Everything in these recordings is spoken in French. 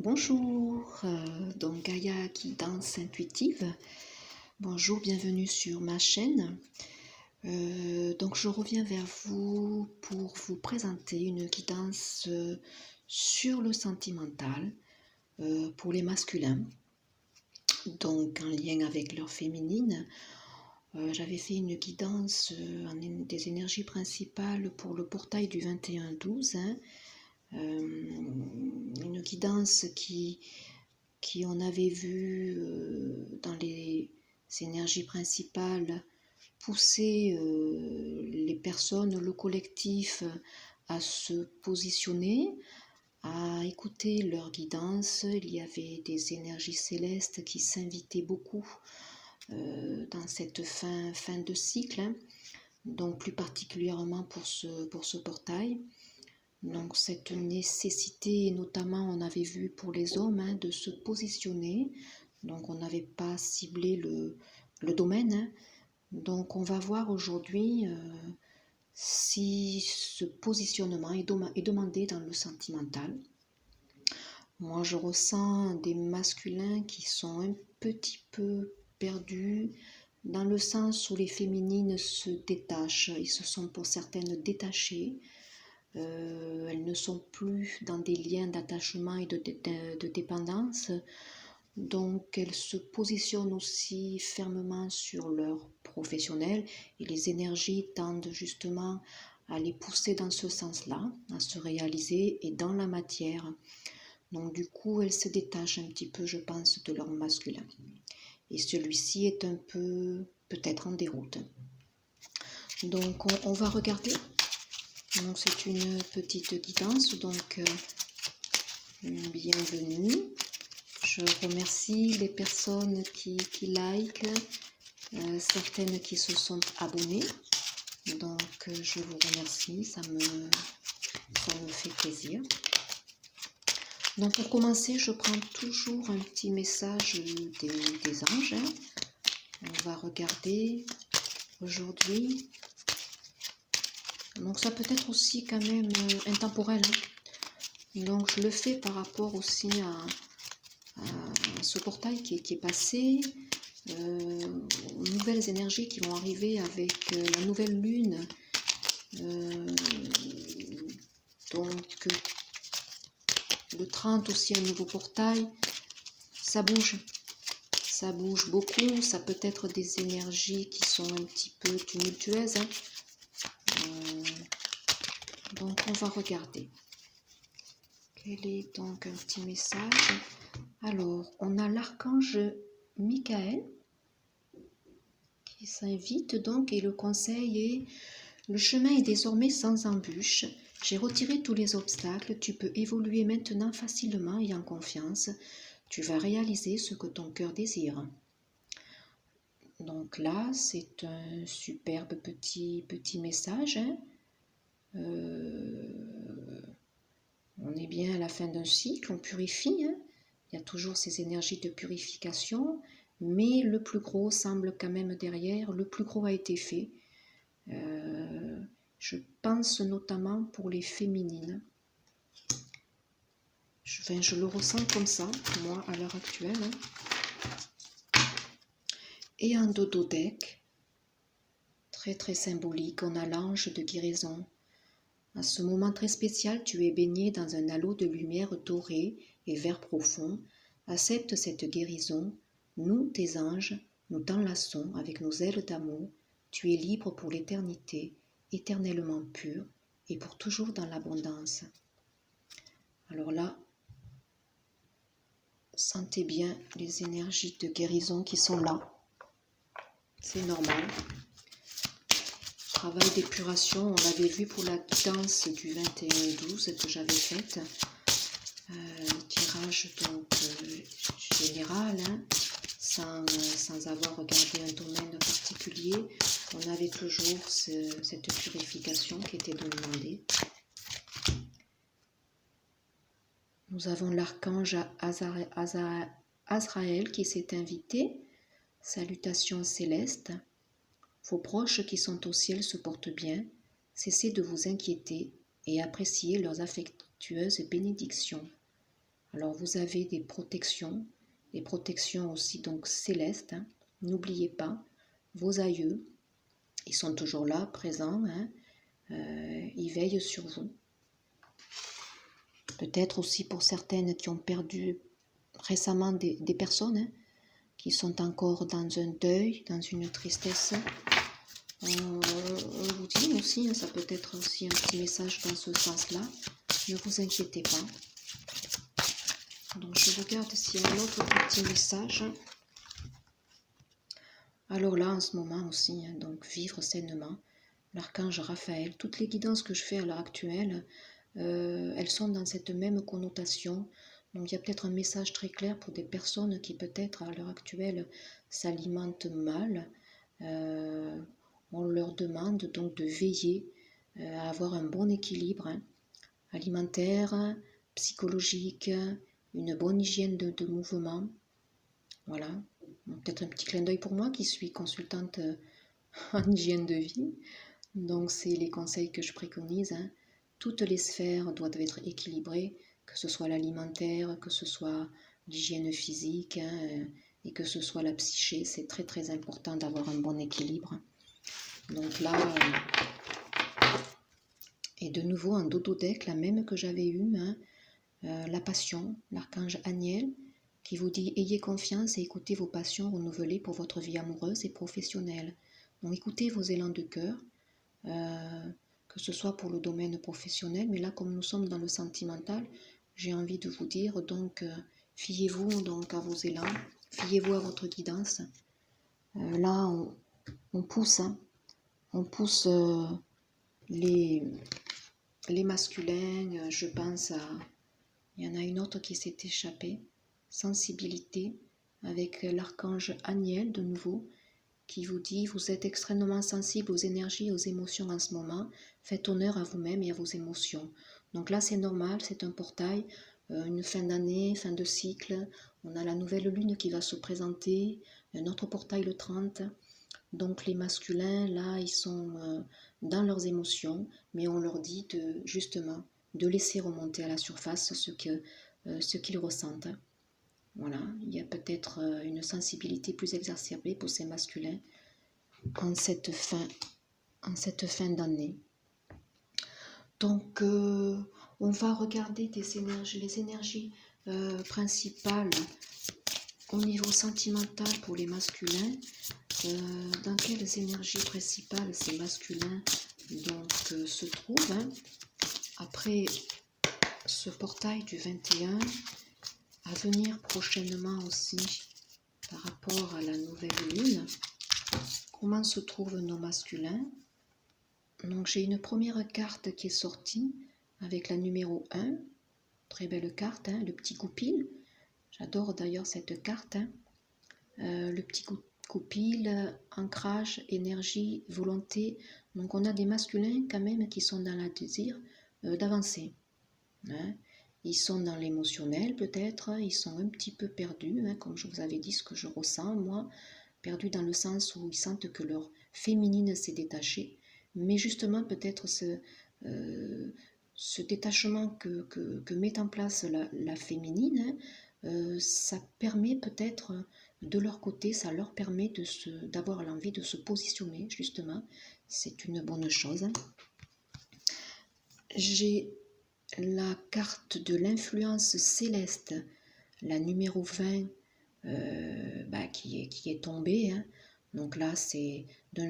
Bonjour, donc Gaïa qui danse intuitive. Bonjour, bienvenue sur ma chaîne. Donc je reviens vers vous pour vous présenter une guidance sur le sentimental pour les masculins, donc en lien avec leur féminine. J'avais fait une guidance des énergies principales pour le portail du 21-12. Une guidance qui on avait vu dans les énergies principales pousser les personnes, le collectif à se positionner, à écouter leur guidance. Il y avait des énergies célestes qui s'invitaient beaucoup dans cette fin de cycle, hein, donc plus particulièrement pour ce portail. Donc cette nécessité, notamment on avait vu pour les hommes, hein, de se positionner. Donc on n'avait pas ciblé le domaine. Hein. Donc on va voir aujourd'hui si ce positionnement est demandé dans le sentimental. Moi je ressens des masculins qui sont un petit peu perdus, dans le sens où les féminines se détachent. Ils se sont pour certaines détachées. Elles ne sont plus dans des liens d'attachement et de dépendance, donc elles se positionnent aussi fermement sur leur professionnel et les énergies tendent justement à les pousser dans ce sens-là, à se réaliser et dans la matière. Donc du coup, elles se détachent un petit peu, je pense, de leur masculin. Et celui-ci est un peu peut-être en déroute. Donc on va regarder. Donc c'est une petite guidance, donc bienvenue. Je remercie les personnes qui like, certaines qui se sont abonnées. Donc je vous remercie, ça me fait plaisir. Donc pour commencer, je prends toujours un petit message des anges. Hein. On va regarder aujourd'hui. Donc ça peut être aussi quand même intemporel. Hein. Donc je le fais par rapport aussi à ce portail qui est passé, aux nouvelles énergies qui vont arriver avec la nouvelle lune. Donc le 30 aussi un nouveau portail. Ça bouge beaucoup. Ça peut être des énergies qui sont un petit peu tumultueuses. Hein. Donc on va regarder. Quel est donc un petit message? Alors, on a l'archange Michael qui s'invite donc et le conseil est: le chemin est désormais sans embûche. J'ai retiré tous les obstacles. Tu peux évoluer maintenant facilement et en confiance. Tu vas réaliser ce que ton cœur désire. Donc là, c'est un superbe petit message. Hein. On est bien à la fin d'un cycle, on purifie. Hein. Il y a toujours ces énergies de purification, mais le plus gros semble quand même derrière. Le plus gros a été fait. Je pense notamment pour les féminines. Je le ressens comme ça, moi, à l'heure actuelle. Hein. Et en dodo-deck, très très symbolique, on a l'ange de guérison. À ce moment très spécial, tu es baigné dans un halo de lumière dorée et vert profond. Accepte cette guérison. Nous, tes anges, nous t'enlaçons avec nos ailes d'amour. Tu es libre pour l'éternité, éternellement pur et pour toujours dans l'abondance. Alors là, sentez bien les énergies de guérison qui sont là. C'est normal. Travail d'épuration, on l'avait vu pour la guidance du 21-12 que j'avais faite. Tirage donc général, hein, sans avoir regardé un domaine particulier. On avait toujours cette purification qui était demandée. Nous avons l'archange Azraël qui s'est invité. Salutations célestes. Vos proches qui sont au ciel se portent bien. Cessez de vous inquiéter et appréciez leurs affectueuses bénédictions. Alors vous avez des protections aussi donc célestes. Hein. N'oubliez pas, vos aïeux, ils sont toujours là, présents. Hein. Ils veillent sur vous. Peut-être aussi pour certaines qui ont perdu récemment des personnes, hein, qui sont encore dans un deuil, dans une tristesse. On vous dit aussi, hein, ça peut être aussi un petit message dans ce sens-là. Ne vous inquiétez pas. Donc je regarde s'il y a un autre petit message. Alors là, en ce moment aussi, hein, donc vivre sainement. L'archange Raphaël, toutes les guidances que je fais à l'heure actuelle, elles sont dans cette même connotation. Donc il y a peut-être un message très clair pour des personnes qui peut-être à l'heure actuelle s'alimentent mal. On leur demande donc de veiller à avoir un bon équilibre, hein, alimentaire, psychologique, une bonne hygiène de mouvement. Voilà. Peut-être un petit clin d'œil pour moi qui suis consultante en hygiène de vie. Donc c'est les conseils que je préconise. Hein. Toutes les sphères doivent être équilibrées, que ce soit l'alimentaire, que ce soit l'hygiène physique, hein, et que ce soit la psyché. C'est très très important d'avoir un bon équilibre. Donc là, et de nouveau un dodo deck, la même que j'avais eue, hein, la passion, l'archange Aniel, qui vous dit « Ayez confiance et écoutez vos passions renouvelées pour votre vie amoureuse et professionnelle. » Donc écoutez vos élans de cœur, que ce soit pour le domaine professionnel, mais là comme nous sommes dans le sentimental, j'ai envie de vous dire, donc fiez-vous donc à vos élans, fiez-vous à votre guidance. Là on pousse, hein, on pousse les masculins, je pense à... Il y en a une autre qui s'est échappée, sensibilité, avec l'archange Aniel de nouveau, qui vous dit « Vous êtes extrêmement sensible aux énergies et aux émotions en ce moment, faites honneur à vous-même et à vos émotions. » Donc là c'est normal, c'est un portail, une fin d'année, fin de cycle, on a la nouvelle lune qui va se présenter, un autre portail le 30. Donc les masculins, là, ils sont dans leurs émotions, mais on leur dit justement de laisser remonter à la surface ce qu'ils ressentent. Voilà, il y a peut-être une sensibilité plus exacerbée pour ces masculins en cette fin d'année. Donc, on va regarder les énergies principales au niveau sentimental pour les masculins. Dans quelles énergies principales ces masculins donc, se trouvent, hein, après ce portail du 21, à venir prochainement aussi par rapport à la nouvelle lune. Comment se trouvent nos masculins? Donc j'ai une première carte qui est sortie avec la numéro 1, très belle carte, hein, le petit goupil. J'adore d'ailleurs cette carte, hein. Le petit goupil, ancrage, énergie, volonté. Donc on a des masculins quand même qui sont dans le désir d'avancer. Hein. Ils sont dans l'émotionnel peut-être, ils sont un petit peu perdus, hein, comme je vous avais dit ce que je ressens moi, perdus dans le sens où ils sentent que leur féminine s'est détachée. Mais justement peut-être ce détachement que met en place la féminine, hein, ça permet peut-être de leur côté, ça leur permet d'avoir l'envie de se positionner justement. C'est une bonne chose. J'ai la carte de l'influence céleste, la numéro 20, qui est tombée. Hein. Donc là, c'est de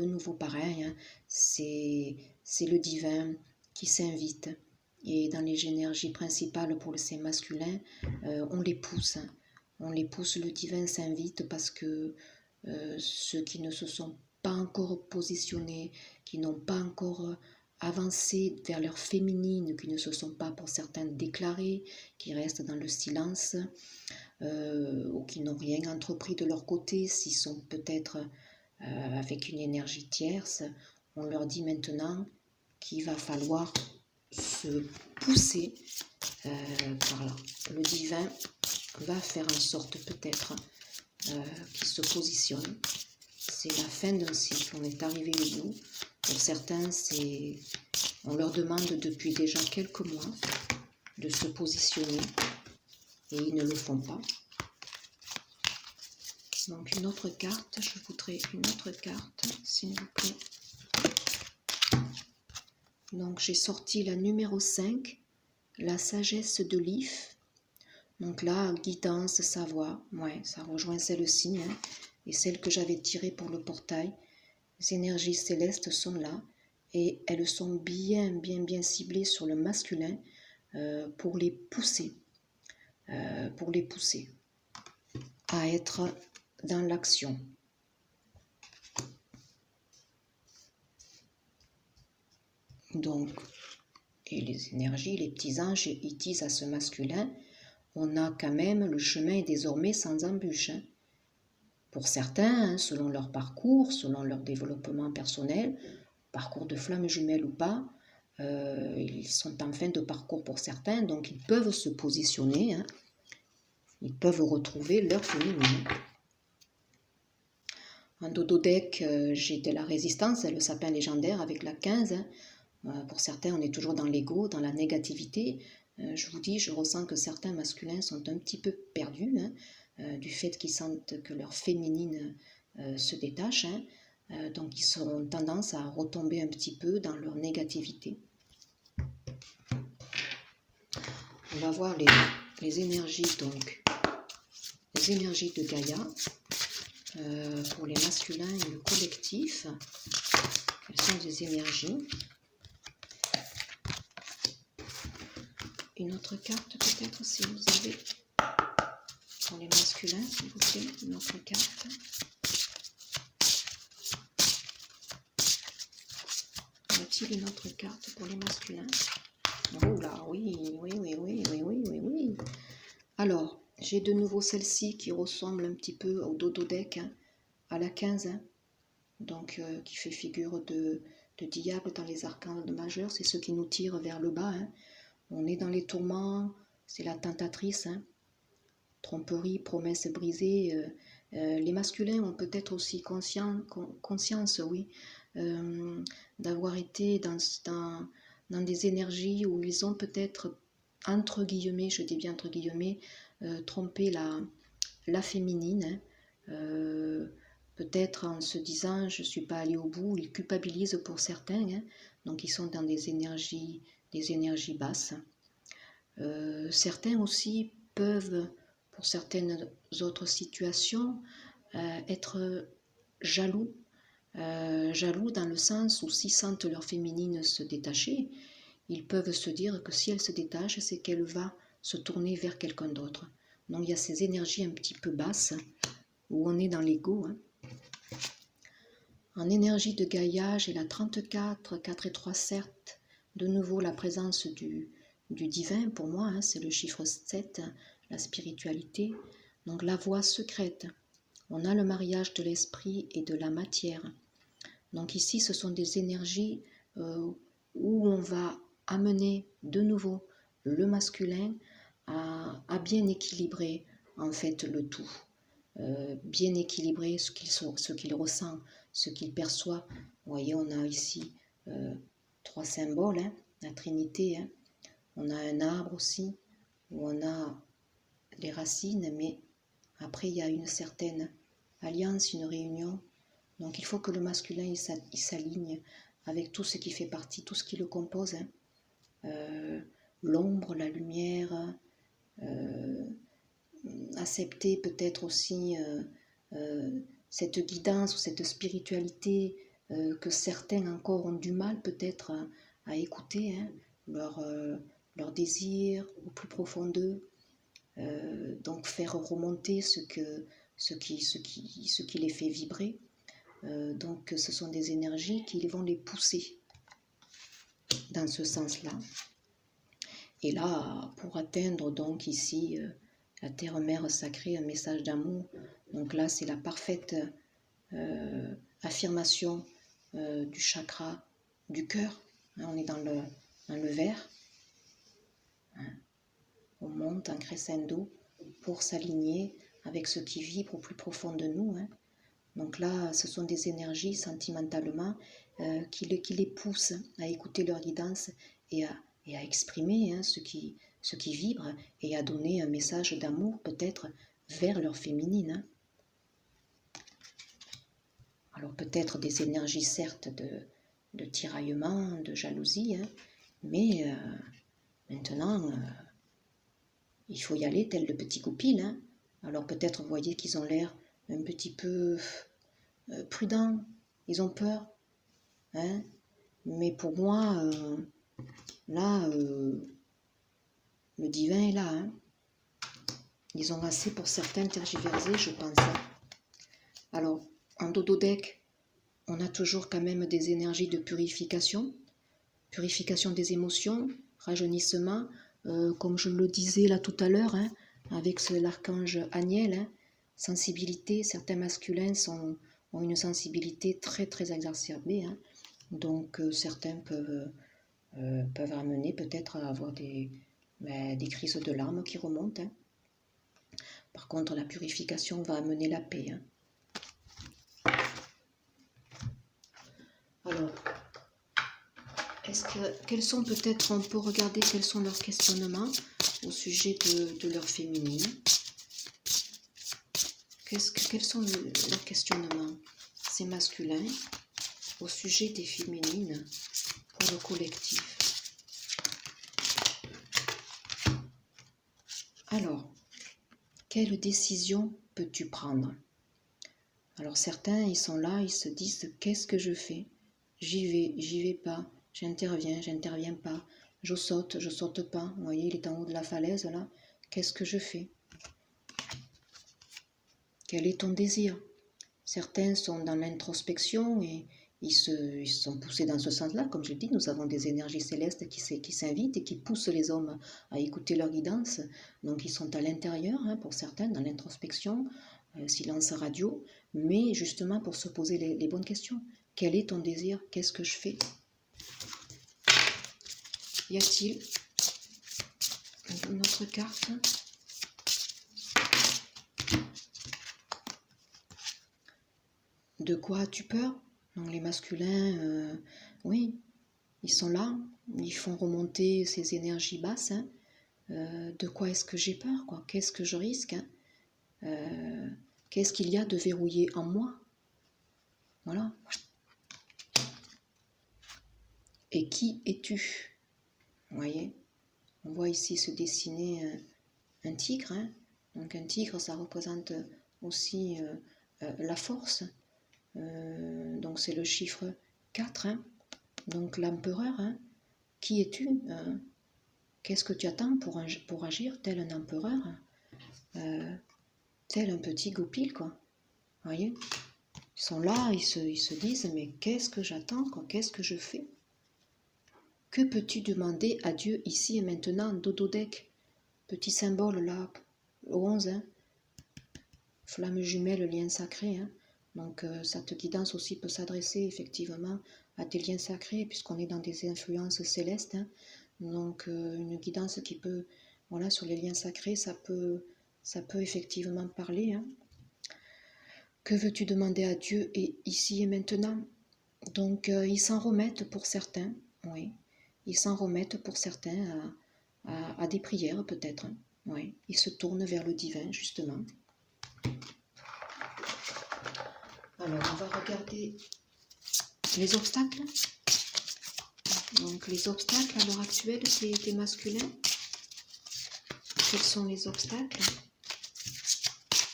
nouveau pareil. Hein. C'est le divin qui s'invite. Et dans les énergies principales pour ces masculins, on les pousse. Hein. On les pousse, le divin s'invite parce que ceux qui ne se sont pas encore positionnés, qui n'ont pas encore avancé vers leur féminine, qui ne se sont pas pour certains déclarés, qui restent dans le silence, ou qui n'ont rien entrepris de leur côté, s'ils sont peut-être avec une énergie tierce, on leur dit maintenant qu'il va falloir se pousser par là. Le divin va faire en sorte peut-être qu'ils se positionnent. C'est la fin d'un cycle, on est arrivé au bout. Pour certains, on leur demande depuis déjà quelques mois de se positionner et ils ne le font pas. Donc une autre carte, je voudrais une autre carte, s'il vous plaît. Donc j'ai sorti la numéro 5, la sagesse de l'IF. Donc là, guidance, savoir, ouais, ça rejoint celle-ci, hein, et celle que j'avais tirée pour le portail. Les énergies célestes sont là, et elles sont bien ciblées sur le masculin pour les pousser à être dans l'action. Donc, et les énergies, les petits anges, ils disent à ce masculin, on a quand même, le chemin est désormais sans embûche. Hein. Pour certains, hein, selon leur parcours, selon leur développement personnel, parcours de flamme jumelle ou pas, ils sont en fin de parcours pour certains, donc ils peuvent se positionner, hein, ils peuvent retrouver leur féminine. En dododeck, j'ai de la résistance, le sapin légendaire avec la 15. Hein. Pour certains, on est toujours dans l'ego, dans la négativité. Je vous dis, je ressens que certains masculins sont un petit peu perdus, hein, du fait qu'ils sentent que leur féminine se détache. Hein. Donc, ils auront tendance à retomber un petit peu dans leur négativité. On va voir les énergies, donc, les énergies de Gaïa pour les masculins et le collectif. Quelles sont les énergies? Une autre carte peut-être, si vous avez, pour les masculins, s'il vous plaît, une autre carte. Y a-t-il une autre carte pour les masculins? Oh là, oui. Alors, j'ai de nouveau celle-ci qui ressemble un petit peu au dododeck, hein, à la 15, hein, donc qui fait figure de diable dans les arcanes majeurs, c'est ce qui nous tire vers le bas. Hein. On est dans les tourments, c'est la tentatrice, hein. Tromperie, promesse brisée. Les masculins ont peut-être aussi conscience, oui, d'avoir été dans des énergies où ils ont peut-être, entre guillemets, je dis bien entre guillemets, trompé la féminine. Hein. Peut-être en se disant je ne suis pas allé au bout, ils culpabilisent pour certains, hein, donc ils sont dans des énergies basses. Certains aussi peuvent, pour certaines autres situations, être jaloux, jaloux dans le sens où s'ils sentent leur féminine se détacher, ils peuvent se dire que si elle se détache, c'est qu'elle va se tourner vers quelqu'un d'autre. Donc il y a ces énergies un petit peu basses où on est dans l'ego. Hein. En énergie de Gaïa, j'ai la 34, 4 et 3 certes, de nouveau la présence du divin pour moi, hein, c'est le chiffre 7, la spiritualité, donc la voie secrète. On a le mariage de l'esprit et de la matière. Donc ici, ce sont des énergies où on va amener de nouveau le masculin à bien équilibrer en fait le tout. Bien équilibrer ce qu'il ressent, ce qu'il perçoit. Vous voyez, on a ici 3 symboles, hein, la Trinité. Hein. On a un arbre aussi, où on a les racines, mais après il y a une certaine alliance, une réunion. Donc il faut que le masculin il s'aligne avec tout ce qui fait partie, tout ce qui le compose. Hein. L'ombre, la lumière, accepter peut-être aussi cette guidance ou cette spiritualité que certains encore ont du mal peut-être à écouter, hein, leur désir au plus profond d'eux, donc faire remonter ce qui les fait vibrer. Donc ce sont des énergies qui vont les pousser dans ce sens-là. Et là, pour atteindre donc ici la terre-mère sacrée, un message d'amour, donc là c'est la parfaite affirmation du chakra du cœur. Hein, on est dans le vert. Hein, on monte en crescendo pour s'aligner avec ce qui vibre au plus profond de nous. Hein. Donc là, ce sont des énergies sentimentalement qui les poussent à écouter leur guidance et à exprimer hein, ce qui ce qui vibre et à donner un message d'amour peut-être vers leur féminine. Hein. Alors peut-être des énergies certes de tiraillement, de jalousie, hein, mais maintenant il faut y aller tel le petit goupil. Hein. Alors peut-être vous voyez qu'ils ont l'air un petit peu prudents, ils ont peur. Hein. Mais pour moi, là, le divin est là. Hein. Ils ont assez pour certains tergiversés, je pense. Hein. Alors, en dododeck, on a toujours quand même des énergies de purification des émotions, rajeunissement, comme je le disais là tout à l'heure, hein, avec l'archange Aniel, hein, sensibilité, certains masculins ont une sensibilité très très exacerbée, hein, donc certains peuvent amener peut-être à avoir des crises de larmes qui remontent. Hein. Par contre, la purification va amener la paix. Hein. Alors, quels sont peut-être, on peut regarder quels sont leurs questionnements au sujet de leur féminine. Quels sont leurs questionnements, ces masculins, au sujet des féminines pour le collectif. Alors, quelle décision peux-tu prendre? Alors certains, ils sont là, ils se disent, qu'est-ce que je fais? J'y vais pas, j'interviens pas, je saute pas. Vous voyez, il est en haut de la falaise là, qu'est-ce que je fais? Quel est ton désir? Certains sont dans l'introspection et ils sont poussés dans ce sens-là. Comme je dis, nous avons des énergies célestes qui s'invitent et qui poussent les hommes à écouter leur guidance. Donc ils sont à l'intérieur, hein, pour certains, dans l'introspection, silence radio, mais justement pour se poser les bonnes questions. Quel est ton désir? Qu'est-ce que je fais? Y a-t-il une autre carte? De quoi as-tu peur? Donc les masculins, oui, ils sont là, ils font remonter ces énergies basses. Hein. De quoi est-ce que j'ai peur, quoi? Qu'est-ce que je risque? Hein. Qu'est-ce qu'il y a de verrouillé en moi? Voilà. Et qui es-tu? Vous voyez? On voit ici se dessiner un tigre. Hein. Donc un tigre, ça représente aussi la force. Donc c'est le chiffre 4. Hein. Donc l'empereur, hein. Qui es-tu? Qu'est-ce que tu attends pour agir tel un empereur, tel un petit goupil, quoi. Vous voyez? Ils sont là, ils se disent, mais qu'est-ce que j'attends, quoi? Qu'est-ce que je fais? Que peux-tu demander à Dieu ici et maintenant, dododeck? Petit symbole là, au 11, hein? Flamme jumelle, lien sacré. Hein? Donc cette guidance aussi peut s'adresser effectivement à des liens sacrés, puisqu'on est dans des influences célestes. Hein? Donc une guidance qui peut, voilà, sur les liens sacrés, ça peut effectivement parler. Hein? Que veux-tu demander à Dieu et ici et maintenant? Donc ils s'en remettent pour certains, oui. Ils s'en remettent pour certains à des prières peut-être. Hein? Oui. Ils se tournent vers le divin justement. Alors on va regarder les obstacles. Donc les obstacles à l'heure actuelle des masculins. Quels sont les obstacles?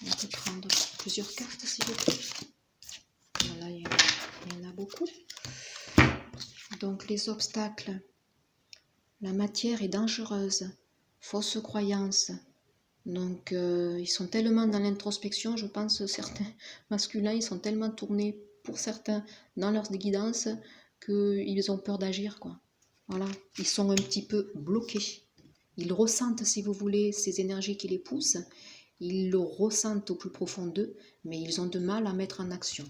On peut prendre plusieurs cartes s'il vous plaît. Voilà, il y en a beaucoup. Donc les obstacles. La matière est dangereuse. Fausse croyance. Donc ils sont tellement dans l'introspection, je pense certains masculins, ils sont tellement tournés pour certains dans leur guidance qu'ils ont peur d'agir, quoi. Voilà, ils sont un petit peu bloqués. Ils ressentent, si vous voulez, ces énergies qui les poussent. Ils le ressentent au plus profond d'eux, mais ils ont de mal à mettre en action.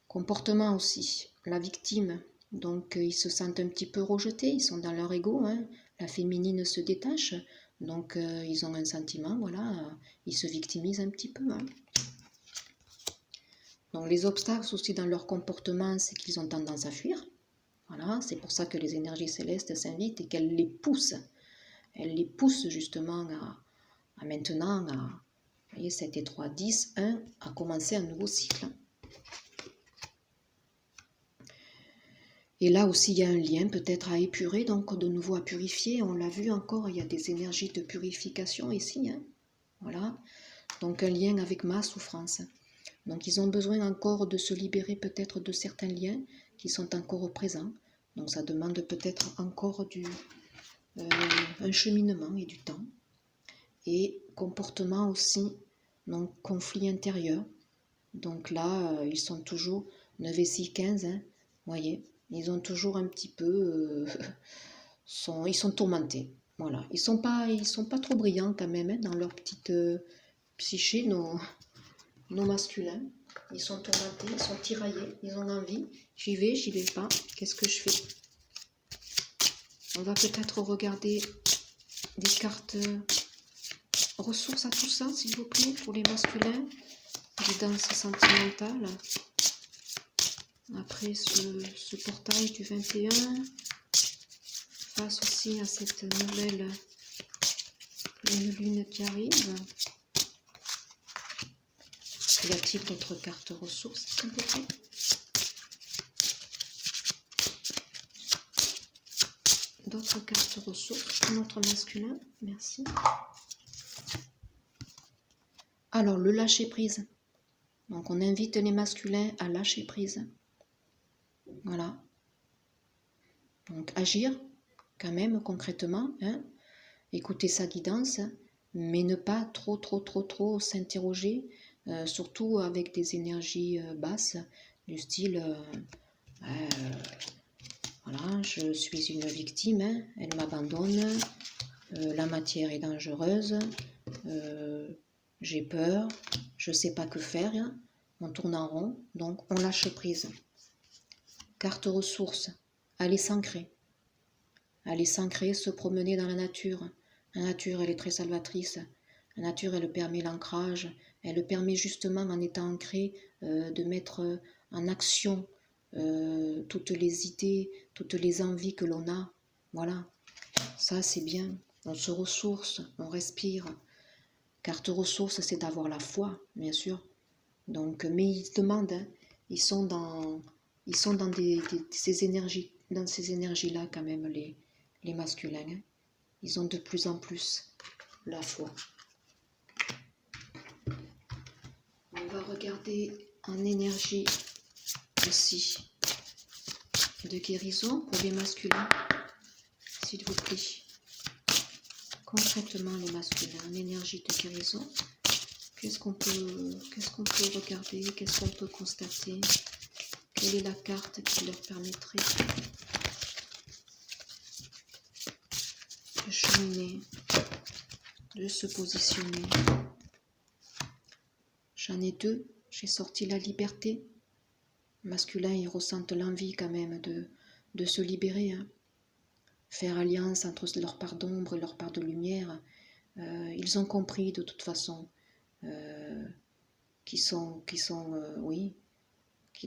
Comportement aussi, la victime. Donc ils se sentent un petit peu rejetés, ils sont dans leur ego. Hein. La féminine se détache, donc ils ont un sentiment, voilà, ils se victimisent un petit peu. Hein. Donc les obstacles aussi dans leur comportement, c'est qu'ils ont tendance à fuir. Voilà, c'est pour ça que les énergies célestes s'invitent et qu'elles les poussent elle les pousse justement à maintenant, vous voyez, 7 et 3, 10, 1, à commencer un nouveau cycle. Et là aussi, il y a un lien peut-être à épurer, donc de nouveau à purifier. On l'a vu encore, il y a des énergies de purification ici. Hein. Voilà. Donc un lien avec ma souffrance. Donc ils ont besoin encore de se libérer peut-être de certains liens qui sont encore présents. Donc ça demande peut-être encore un cheminement et du temps. Et comportement aussi, donc conflit intérieur. Donc là, ils sont toujours 9 et 6, 15, hein, vous voyez. Ils ont toujours un petit peu... ils sont tourmentés. Voilà. Ils sont pas trop brillants quand même hein, dans leur petite psyché, nos masculins. Ils sont tourmentés, ils sont tiraillés, ils ont envie. J'y vais pas. Qu'est-ce que je fais? On va peut-être regarder des cartes ressources à tout ça, s'il vous plaît, pour les masculins. Guidance sentimentale. Après ce portail du 21, face aussi à cette nouvelle lune qui arrive. Y a-t-il d'autres cartes ressources, s'il vous plaît? D'autres cartes ressources pour notre masculin, merci. Alors, le lâcher-prise. Donc, on invite les masculins à lâcher prise. Voilà. Donc, agir, quand même, concrètement, hein, écouter sa guidance, mais ne pas trop s'interroger, surtout avec des énergies basses, du style, voilà, je suis une victime, hein, elle m'abandonne, la matière est dangereuse, j'ai peur, je ne sais pas que faire, hein, on tourne en rond, donc on lâche prise. Carte ressources, aller s'ancrer, se promener dans la nature. La nature, elle est très salvatrice. La nature, elle permet l'ancrage, elle permet justement, en étant ancrée, de mettre en action toutes les idées, toutes les envies que l'on a. Voilà, ça c'est bien. On se ressource, on respire. Carte ressources, c'est d'avoir la foi, bien sûr. Donc, mais ils demandent, hein, ils sont dans ces énergies, dans ces énergies-là quand même, les masculins. Hein. Ils ont de plus en plus la foi. On va regarder en énergie aussi de guérison pour les masculins, s'il vous plaît. Concrètement, les masculins en énergie de guérison, qu'est-ce qu'on peut regarder, qu'est-ce qu'on peut constater? Quelle est la carte qui leur permettrait de cheminer, de se positionner? J'en ai deux. J'ai sorti la liberté. Masculin, ils ressentent l'envie quand même de se libérer. Hein. Faire alliance entre leur part d'ombre et leur part de lumière. Ils ont compris de toute façon qui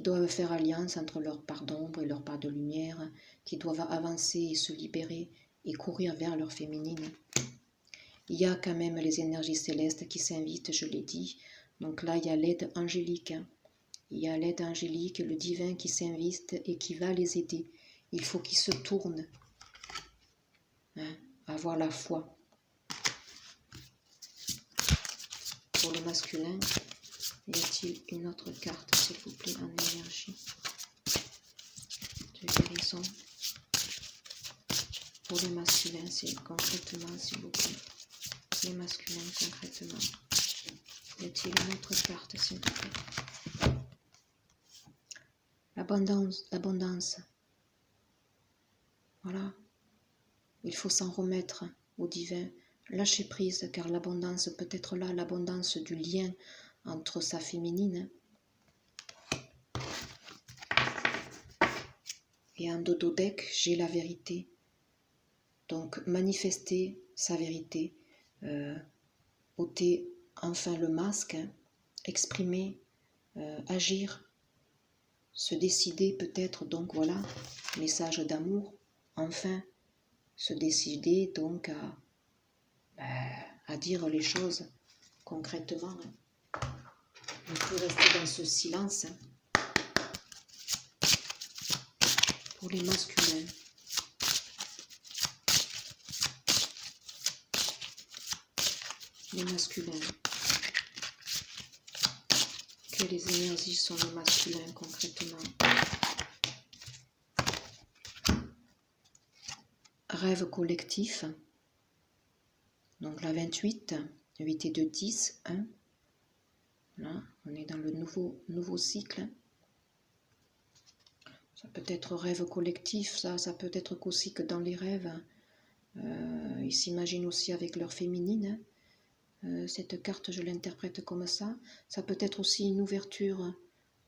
doivent faire alliance entre leur part d'ombre et leur part de lumière, qui doivent avancer et se libérer et courir vers leur féminine. Il y a quand même les énergies célestes qui s'invitent, je l'ai dit. Donc là, il y a l'aide angélique. Hein. Il y a l'aide angélique, le divin qui s'invite et qui va les aider. Il faut qu'ils se tournent. Hein, avoir la foi. Pour le masculin, y a-t-il une autre carte, s'il vous plaît, en énergie de guérison? Pour les masculins, c'est concrètement, s'il vous plaît. Les masculins, concrètement. Y a-t-il une autre carte, s'il vous plaît? L'abondance. Voilà. Il faut s'en remettre au divin. Lâcher prise, car l'abondance peut être là, l'abondance du lien entre sa féminine. Et en dodo-deck, j'ai la vérité. Donc, manifester sa vérité, ôter enfin le masque, hein, exprimer, agir, se décider peut-être, donc voilà, message d'amour, enfin, se décider donc à dire les choses concrètement. Ne plus rester dans ce silence. Pour les masculins. Les masculins. Quelles énergies sont les masculins concrètement? Rêve collectif. Donc la 28, 8 et 2, 10, 1. Là, on est dans le nouveau cycle. Ça peut être rêve collectif, ça peut être qu'aussi que dans les rêves. Ils s'imaginent aussi avec leur féminine. Cette carte, je l'interprète comme ça. Ça peut être aussi une ouverture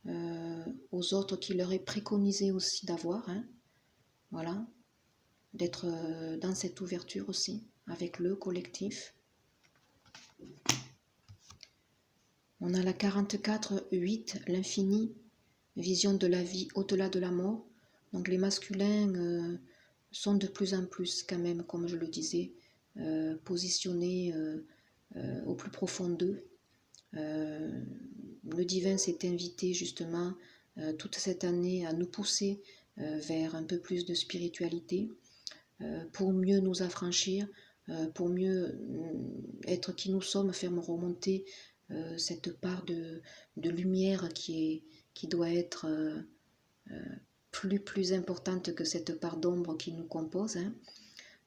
aux autres qui leur est préconisé aussi d'avoir. Voilà. D'être dans cette ouverture aussi, avec le collectif. On a la 44-8, l'infini, vision de la vie au-delà de la mort. Donc les masculins sont de plus en plus quand même, comme je le disais, positionnés au plus profond d'eux. Le divin s'est invité justement toute cette année à nous pousser vers un peu plus de spiritualité, pour mieux nous affranchir, pour mieux être qui nous sommes, faire remonter cette part de lumière qui doit être plus importante que cette part d'ombre qui nous compose.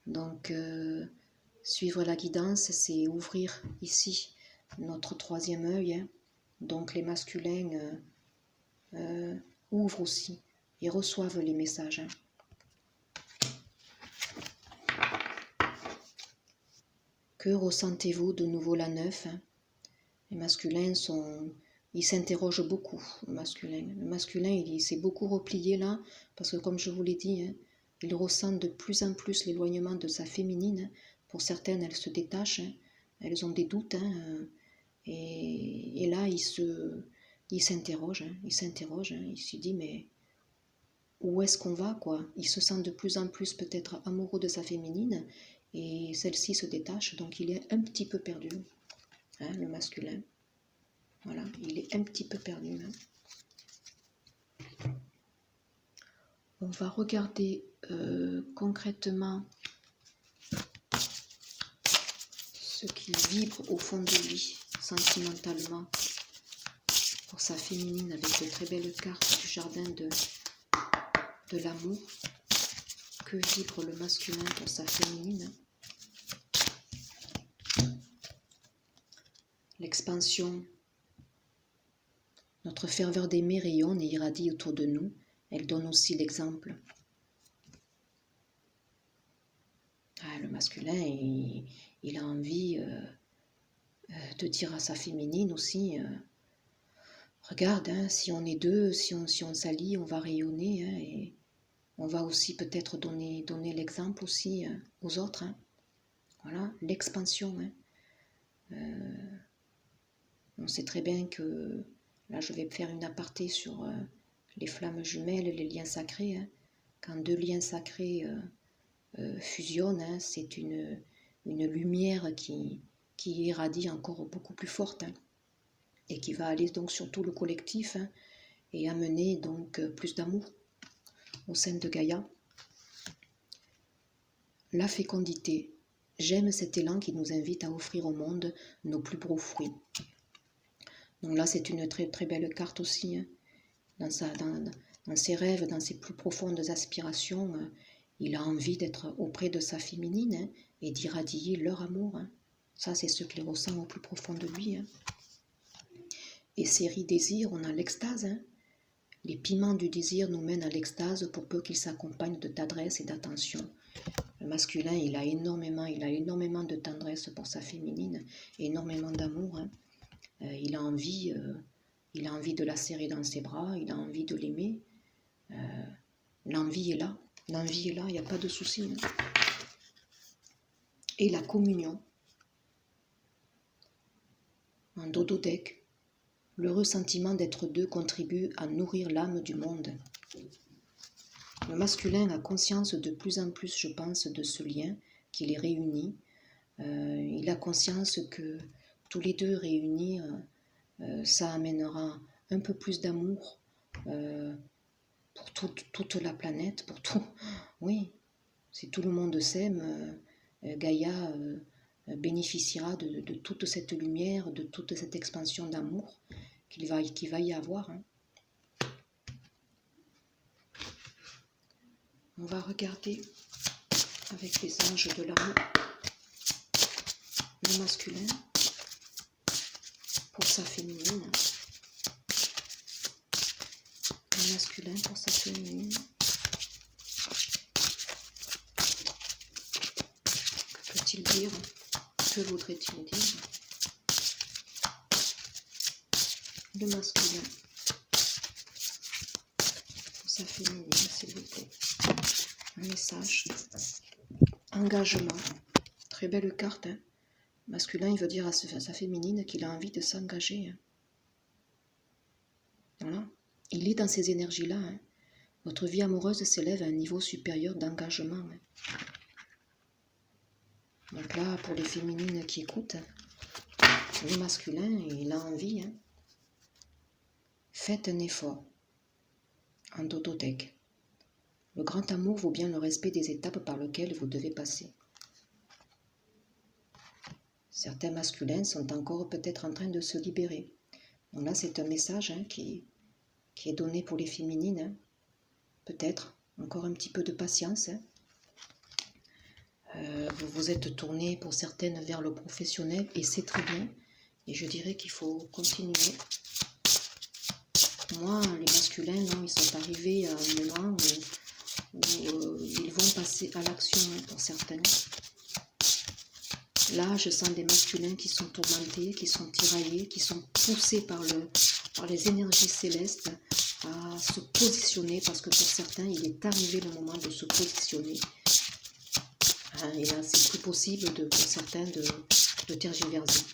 Donc, suivre la guidance, c'est ouvrir ici notre troisième œil. Donc, les masculins ouvrent aussi et reçoivent les messages. Que ressentez-vous de nouveau la 9? Les masculins ils s'interrogent beaucoup, le masculin. Le masculin, il s'est beaucoup replié là, parce que comme je vous l'ai dit, il ressent de plus en plus l'éloignement de sa féminine. Pour certaines, elles se détachent, elles ont des doutes, et là, il s'interroge, il se dit, mais où est-ce qu'on va, quoi? Il se sent de plus en plus peut-être amoureux de sa féminine, et celle-ci se détache, donc il est un petit peu perdu, le masculin. Voilà, il est un petit peu perdu. On va regarder concrètement ce qui vibre au fond de lui, sentimentalement, pour sa féminine, avec de très belles cartes du jardin de l'amour. Que vibre le masculin pour sa féminine? L'expansion. Notre ferveur d'aimer rayonne et irradie autour de nous. Elle donne aussi l'exemple. Le masculin, il a envie de dire à sa féminine aussi, regarde, si on est deux, si on s'allie, on va rayonner, et on va aussi peut-être donner l'exemple aussi aux autres. Voilà, l'expansion. On sait très bien que, là je vais faire une aparté sur les flammes jumelles, les liens sacrés. Quand deux liens sacrés fusionnent, c'est une lumière qui irradie encore beaucoup plus forte, et qui va aller donc sur tout le collectif, et amener donc plus d'amour au sein de Gaïa. La fécondité. J'aime cet élan qui nous invite à offrir au monde nos plus beaux fruits. Donc là, c'est une très très belle carte aussi. Dans ses rêves, dans ses plus profondes aspirations, il a envie d'être auprès de sa féminine, et d'irradier leur amour. Ça, c'est ce qu'il ressent au plus profond de lui. Et série désir, on a l'extase. Les piments du désir nous mènent à l'extase, pour peu qu'ils s'accompagnent de tendresse et d'attention. Le masculin, il a énormément de tendresse pour sa féminine, énormément d'amour. Il a envie de la serrer dans ses bras, il a envie de l'aimer. L'envie est là, il n'y a pas de souci. Et la communion. En dododec, le ressentiment d'être deux contribue à nourrir l'âme du monde. Le masculin a conscience de plus en plus, je pense, de ce lien qui les réunit, Il a conscience que tous les deux réunis, ça amènera un peu plus d'amour pour toute la planète, pour tout. Oui, si tout le monde s'aime, Gaïa bénéficiera de toute cette lumière, de toute cette expansion d'amour qu'il va y avoir. Hein. On va regarder avec les anges de l'amour le masculin pour sa féminine. Le masculin pour sa féminine. Que peut-il dire? Que voudrait-il dire? Le masculin pour sa féminine, s'il vous plaît. Un message. Engagement. Très belle carte. Hein. Masculin, il veut dire à sa féminine qu'il a envie de s'engager. Hein. Voilà. Il est dans ces énergies-là. Hein. Votre vie amoureuse s'élève à un niveau supérieur d'engagement. Hein. Donc là, pour les féminines qui écoutent, le masculin, il a envie. Hein. Faites un effort. En Tototech. Le grand amour vaut bien le respect des étapes par lesquelles vous devez passer. Certains masculins sont encore peut-être en train de se libérer. Donc là, c'est un message hein, qui est donné pour les féminines. Hein. Peut-être encore un petit peu de patience. Hein. Vous vous êtes tourné pour certaines vers le professionnel et c'est très bien. Et je dirais qu'il faut continuer. Moi, les masculins, non, ils sont arrivés à un moment où ils vont passer à l'action hein, pour certains. Là, je sens des masculins qui sont tourmentés, qui sont tiraillés, qui sont poussés par les énergies célestes à se positionner parce que pour certains, il est arrivé le moment de se positionner. Et là, c'est plus possible pour certains de tergiverser.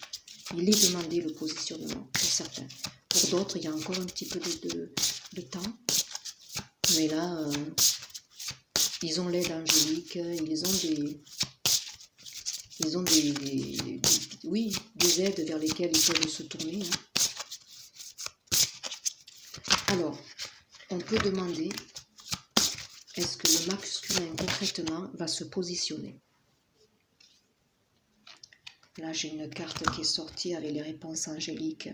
Il est demandé le positionnement pour certains. Pour d'autres, il y a encore un petit peu de temps. Mais là, ils ont l'aide angélique, ils ont des aides vers lesquelles ils peuvent se tourner. Hein. Alors, on peut demander, est-ce que le masculin concrètement va se positionner? Là, j'ai une carte qui est sortie avec les réponses angéliques.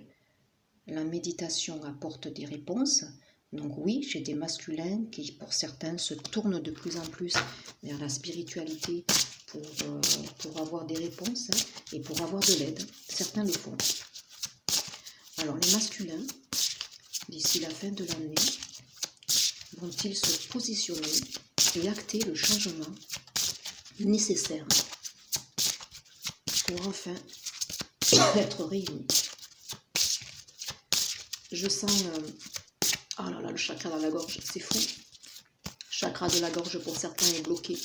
La méditation apporte des réponses. Donc oui, j'ai des masculins qui, pour certains, se tournent de plus en plus vers la spiritualité pour avoir des réponses hein, et pour avoir de l'aide. Certains le font. Alors, les masculins, d'ici la fin de l'année, vont-ils se positionner et acter le changement nécessaire pour enfin être réunis? Je sens... oh là là, le chakra dans la gorge, c'est fou. Le chakra de la gorge, pour certains, est bloqué.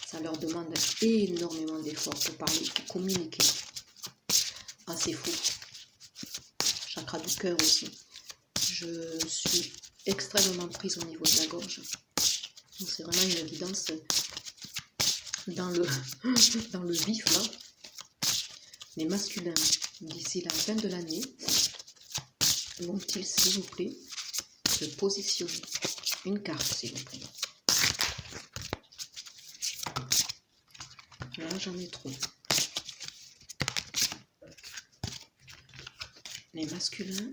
Ça leur demande énormément d'efforts pour parler, pour communiquer. Ah, c'est fou. Chakra du cœur aussi. Je suis extrêmement prise au niveau de la gorge. C'est vraiment une évidence dans le vif, là. Les masculins, d'ici la fin de l'année, vont-ils, s'il vous plaît, se positionner? Une carte, s'il vous plaît. Là, j'en ai trop. Les masculins,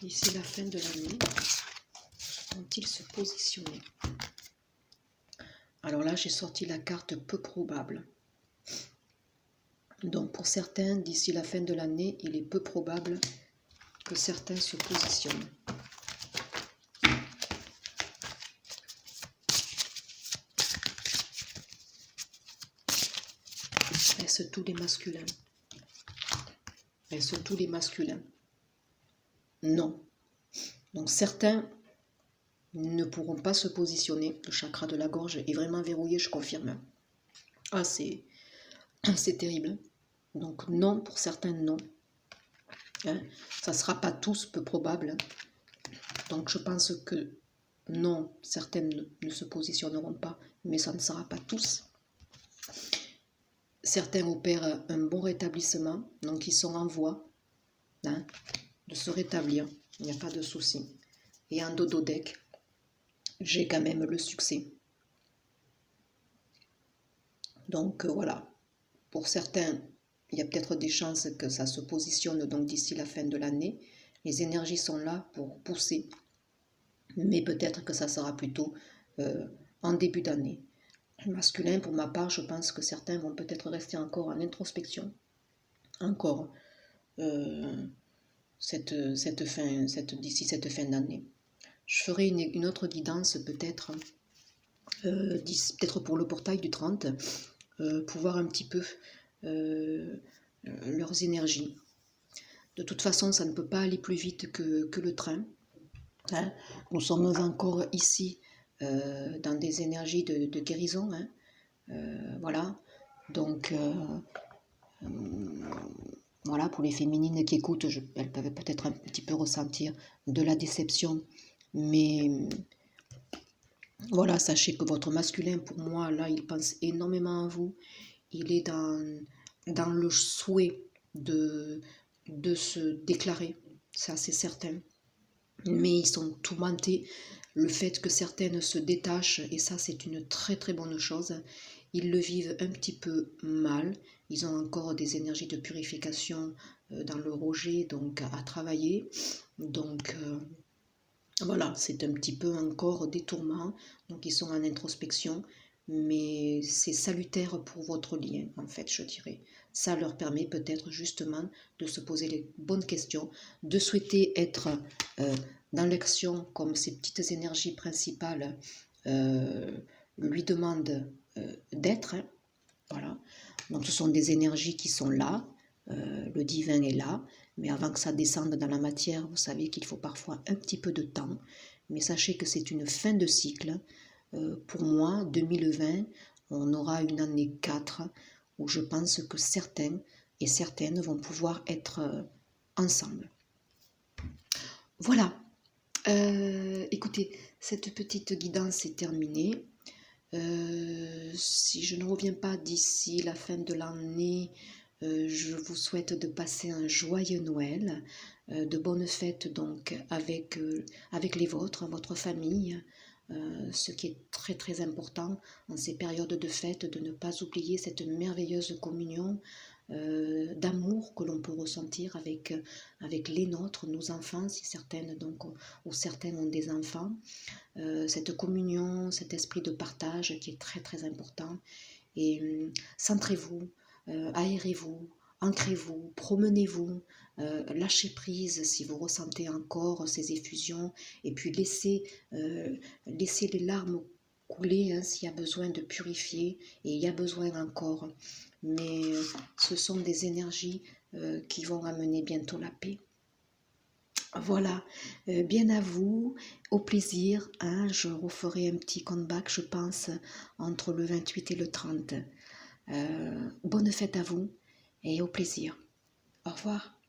d'ici la fin de l'année, vont-ils se positionner? Alors là, j'ai sorti la carte peu probable. Donc pour certains, d'ici la fin de l'année, il est peu probable que certains se positionnent. Est-ce tous les masculins? Est-ce tous les masculins? Non. Donc certains ne pourront pas se positionner. Le chakra de la gorge est vraiment verrouillé, je confirme. Ah, c'est terrible. Donc non, pour certains, non. Hein, ça ne sera pas tous, peu probable. Donc je pense que non, certaines ne se positionneront pas, mais ça ne sera pas tous. Certains opèrent un bon rétablissement, donc ils sont en voie, hein, de se rétablir. Il n'y a pas de souci. Et en dodo-deck, j'ai quand même le succès. Donc voilà. Pour certains, il y a peut-être des chances que ça se positionne donc d'ici la fin de l'année. Les énergies sont là pour pousser, mais peut-être que ça sera plutôt en début d'année. Masculin, pour ma part, je pense que certains vont peut-être rester encore en introspection, encore d'ici cette fin d'année. Je ferai une autre guidance peut-être peut-être pour le portail du 30, pour voir un petit peu leurs énergies. De toute façon, ça ne peut pas aller plus vite que le train. Hein. Nous sommes encore ici dans des énergies de guérison. Hein. Voilà. Donc, voilà, pour les féminines qui écoutent, elles peuvent peut-être un petit peu ressentir de la déception. Mais voilà, sachez que votre masculin, pour moi, là, il pense énormément à vous. Il est dans le souhait de se déclarer, ça c'est certain. Mais ils sont tourmentés. Le fait que certaines se détachent, et ça c'est une très très bonne chose, ils le vivent un petit peu mal. Ils ont encore des énergies de purification dans le rejet, donc à travailler. Donc voilà, c'est un petit peu encore des tourments. Donc ils sont en introspection, mais c'est salutaire pour votre lien, en fait, je dirais. Ça leur permet peut-être justement de se poser les bonnes questions, de souhaiter être dans l'action comme ces petites énergies principales lui demandent d'être. Hein. Voilà. Donc ce sont des énergies qui sont là, le divin est là, mais avant que ça descende dans la matière, vous savez qu'il faut parfois un petit peu de temps. Mais sachez que c'est une fin de cycle. Pour moi, 2020, on aura une année 4 où je pense que certains et certaines vont pouvoir être ensemble. Voilà. Écoutez, cette petite guidance est terminée. Si je ne reviens pas d'ici la fin de l'année, je vous souhaite de passer un joyeux Noël, de bonnes fêtes donc avec les vôtres, votre famille, ce qui est très très important en ces périodes de fête, de ne pas oublier cette merveilleuse communion d'amour que l'on peut ressentir avec les nôtres, nos enfants, si certaines donc, ou certains ont des enfants. Cette communion, cet esprit de partage qui est très très important. Et centrez-vous, aérez-vous, ancrez-vous, promenez-vous, lâchez prise si vous ressentez encore ces effusions, et puis laissez les larmes couler hein, s'il y a besoin de purifier, et il y a besoin encore. Mais ce sont des énergies qui vont amener bientôt la paix. Voilà, bien à vous, au plaisir. Hein, je referai un petit comeback, je pense, entre le 28 et le 30. Bonne fête à vous et au plaisir. Au revoir.